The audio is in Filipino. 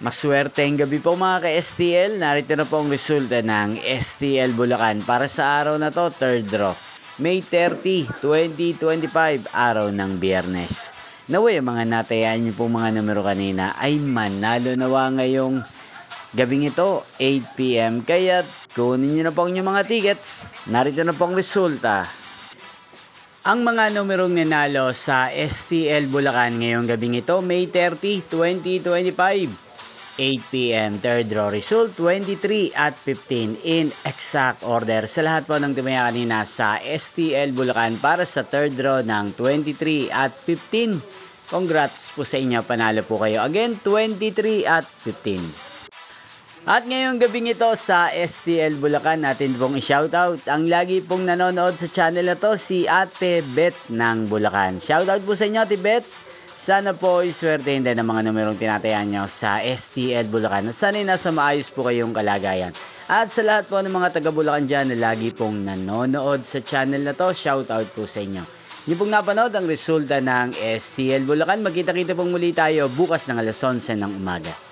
Maswerteng gabi po mga ka-STL. Narito na po ang resulta ng STL Bulacan para sa araw na to, third draw. May 30, 2025, araw ng Biyernes. Naway, mga natayaan niyo po mga numero kanina ay manalo nawa ngayong gabing ito, 8 PM. Kaya kunin niyo na po ang inyong mga tickets. Narito na po ang resulta. Ang mga numerong nanalo sa STL Bulacan ngayong gabing ito, May 30, 2025. 8 PM, third draw result, 23 at 15 in exact order. Sa lahat po ng tumaya kanina sa STL Bulacan para sa third draw ng 23 at 15. Congrats po sa inyo, panalo po kayo. Again, 23 at 15. At ngayong gabing ito sa STL Bulacan, natin pong i-shoutout ang lagi pong nanonood sa channel na to, si Ate Beth ng Bulacan. Shoutout po sa inyo, Ate Beth. Sana po iswertehin din ang mga numerong tinatayan nyo sa STL Bulacan. At sana nasa maayos po kayong kalagayan. At sa lahat po ng mga taga Bulacan dyan na lagi pong nanonood sa channel na to, shoutout po sa inyo. Yung pong napanood ang resulta ng STL Bulacan. Magkita-kita pong muli tayo bukas ng alas 11 ng umaga.